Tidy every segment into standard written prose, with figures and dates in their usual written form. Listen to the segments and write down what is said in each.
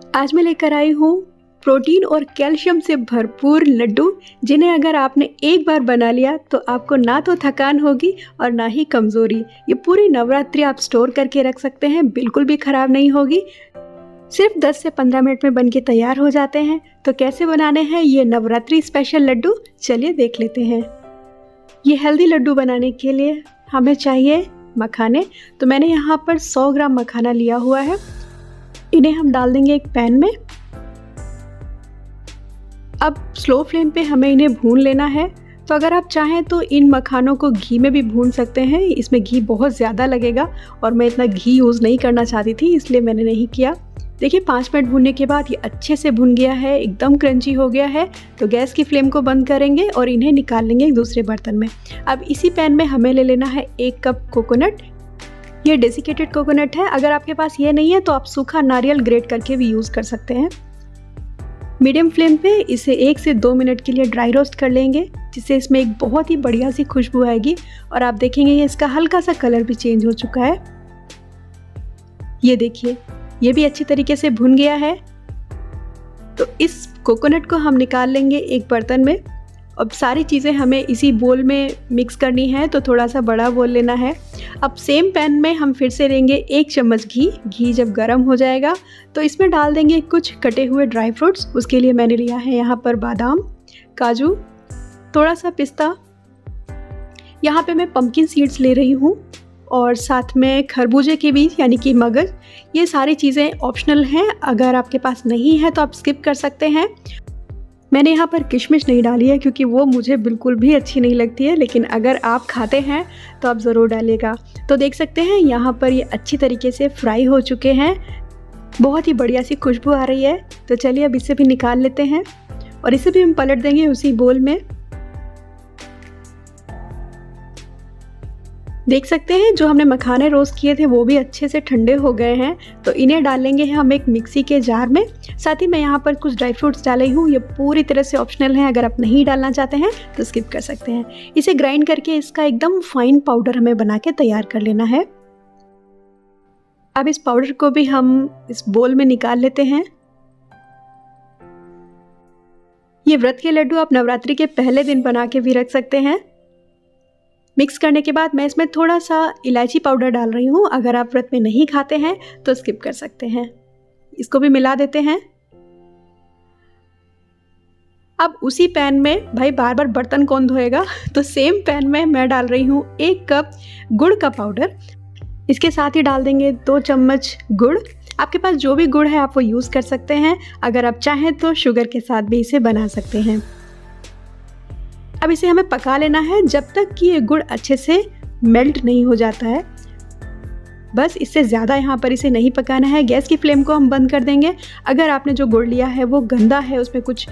आज मैं लेकर आई हूँ प्रोटीन और कैल्शियम से भरपूर लड्डू, जिन्हें अगर आपने एक बार बना लिया तो आपको ना तो थकान होगी और ना ही कमज़ोरी। ये पूरी नवरात्रि आप स्टोर करके रख सकते हैं, बिल्कुल भी ख़राब नहीं होगी। सिर्फ 10 से 15 मिनट में बनके तैयार हो जाते हैं। तो कैसे बनाने हैं ये नवरात्रि स्पेशल लड्डू, चलिए देख लेते हैं। ये हेल्दी लड्डू बनाने के लिए हमें चाहिए मखाने। तो मैंने यहाँ पर 100 ग्राम मखाना लिया हुआ है। इन्हें हम डाल देंगे एक पैन में। अब स्लो फ्लेम पे हमें इन्हें भून लेना है। तो अगर आप चाहें तो इन मखानों को घी में भी भून सकते हैं, इसमें घी बहुत ज़्यादा लगेगा और मैं इतना घी यूज़ नहीं करना चाहती थी, इसलिए मैंने नहीं किया। देखिए 5 मिनट भूनने के बाद ये अच्छे से भुन गया है, एकदम क्रंची हो गया है। तो गैस की फ्लेम को बंद करेंगे और इन्हें निकाल लेंगे एक दूसरे बर्तन में। अब इसी पैन में हमें ले लेना है 1 कप कोकोनट। ये डेसिकेटेड कोकोनट है, अगर आपके पास ये नहीं है तो आप सूखा नारियल ग्रेट करके भी यूज़ कर सकते हैं। मीडियम फ्लेम पे इसे 1 से 2 मिनट के लिए ड्राई रोस्ट कर लेंगे, जिससे इसमें एक बहुत ही बढ़िया सी खुशबू आएगी। और आप देखेंगे ये इसका हल्का सा कलर भी चेंज हो चुका है। ये देखिए ये भी अच्छी तरीके से भुन गया है। तो इस कोकोनट को हम निकाल लेंगे एक बर्तन में। अब सारी चीज़ें हमें इसी बोल में मिक्स करनी है, तो थोड़ा सा बड़ा बोल लेना है। अब सेम पैन में हम फिर से लेंगे 1 चम्मच घी। घी जब गर्म हो जाएगा तो इसमें डाल देंगे कुछ कटे हुए ड्राई फ्रूट्स। उसके लिए मैंने लिया है यहाँ पर बादाम, काजू, थोड़ा सा पिस्ता। यहाँ पे मैं पम्पकिन सीड्स ले रही हूँ और साथ में खरबूजे के बीज यानी कि मगज। ये सारी चीज़ें ऑप्शनल हैं, अगर आपके पास नहीं है तो आप स्किप कर सकते हैं। मैंने यहाँ पर किशमिश नहीं डाली है क्योंकि वो मुझे बिल्कुल भी अच्छी नहीं लगती है, लेकिन अगर आप खाते हैं तो आप ज़रूर डालिएगा। तो देख सकते हैं यहाँ पर ये अच्छी तरीके से फ्राई हो चुके हैं, बहुत ही बढ़िया सी खुशबू आ रही है। तो चलिए अब इसे भी निकाल लेते हैं और इसे भी हम पलट देंगे उसी बोल में। देख सकते हैं जो हमने मखाने रोस्ट किए थे वो भी अच्छे से ठंडे हो गए हैं। तो इन्हें डालेंगे हम एक मिक्सी के जार में। साथ ही मैं यहाँ पर कुछ ड्राई फ्रूट्स डाले हूँ, ये पूरी तरह से ऑप्शनल है, अगर आप नहीं डालना चाहते हैं तो स्किप कर सकते हैं। इसे ग्राइंड करके इसका एकदम फाइन पाउडर हमें बना के तैयार कर लेना है। अब इस पाउडर को भी हम इस बोल में निकाल लेते हैं। ये व्रत के लड्डू आप नवरात्रि के पहले दिन बना के भी रख सकते हैं। मिक्स करने के बाद मैं इसमें थोड़ा सा इलायची पाउडर डाल रही हूँ, अगर आप व्रत में नहीं खाते हैं तो स्किप कर सकते हैं। इसको भी मिला देते हैं। अब उसी पैन में, भाई बार बार बर्तन कौन धोएगा, तो सेम पैन में मैं डाल रही हूँ 1 कप गुड़ का पाउडर। इसके साथ ही डाल देंगे 2 चम्मच गुड़। आपके पास जो भी गुड़ है आप वो यूज़ कर सकते हैं, अगर आप चाहें तो शुगर के साथ भी इसे बना सकते हैं। अब इसे हमें पका लेना है जब तक कि ये गुड़ अच्छे से मेल्ट नहीं हो जाता है। बस इससे ज़्यादा यहाँ पर इसे नहीं पकाना है। गैस की फ्लेम को हम बंद कर देंगे। अगर आपने जो गुड़ लिया है वो गंदा है, उसमें कुछ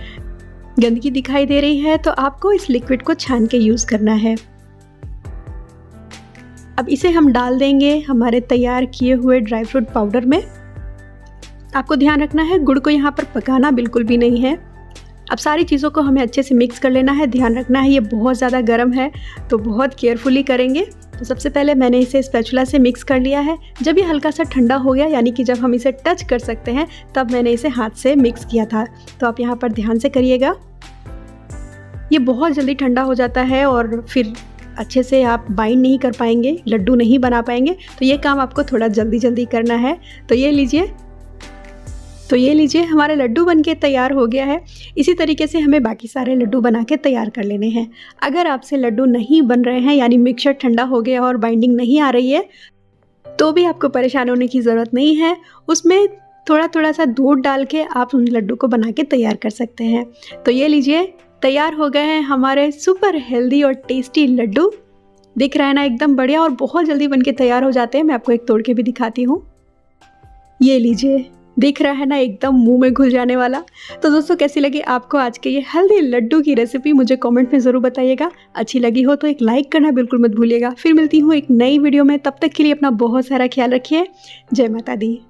गंदगी दिखाई दे रही है, तो आपको इस लिक्विड को छान के यूज़ करना है। अब इसे हम डाल देंगे हमारे तैयार किए हुए ड्राई फ्रूट पाउडर में। आपको ध्यान रखना है गुड़ को यहाँ पर पकाना बिल्कुल भी नहीं है। अब सारी चीज़ों को हमें अच्छे से मिक्स कर लेना है। ध्यान रखना है ये बहुत ज़्यादा गर्म है, तो बहुत केयरफुली करेंगे। तो सबसे पहले मैंने इसे स्पैचुला से मिक्स कर लिया है। जब ये हल्का सा ठंडा हो गया, यानी कि जब हम इसे टच कर सकते हैं, तब मैंने इसे हाथ से मिक्स किया था। तो आप यहाँ पर ध्यान से करिएगा, ये बहुत जल्दी ठंडा हो जाता है और फिर अच्छे से आप बाइंड नहीं कर पाएंगे, लड्डू नहीं बना पाएंगे। तो ये काम आपको थोड़ा जल्दी जल्दी करना है। तो ये लीजिए हमारे लड्डू बनके तैयार हो गया है। इसी तरीके से हमें बाकी सारे लड्डू बना के तैयार कर लेने हैं। अगर आपसे लड्डू नहीं बन रहे हैं, यानी मिक्सचर ठंडा हो गया और बाइंडिंग नहीं आ रही है, तो भी आपको परेशान होने की ज़रूरत नहीं है। उसमें थोड़ा थोड़ा सा दूध डाल के आप उन लड्डू को बना के तैयार कर सकते हैं। तो ये लीजिए तैयार हो गए हैं हमारे सुपर हेल्दी और टेस्टी लड्डू। दिख रहा है ना, एकदम बढ़िया और बहुत जल्दी बनके तैयार हो जाते हैं। मैं आपको एक तोड़ के भी दिखाती हूँ। ये लीजिए, दिख रहा है ना, एकदम मुंह में घुल जाने वाला। तो दोस्तों कैसी लगी आपको आज के ये हेल्दी लड्डू की रेसिपी, मुझे कमेंट में ज़रूर बताइएगा। अच्छी लगी हो तो एक लाइक करना बिल्कुल मत भूलिएगा। फिर मिलती हूँ एक नई वीडियो में, तब तक के लिए अपना बहुत सारा ख्याल रखिए। जय माता दी।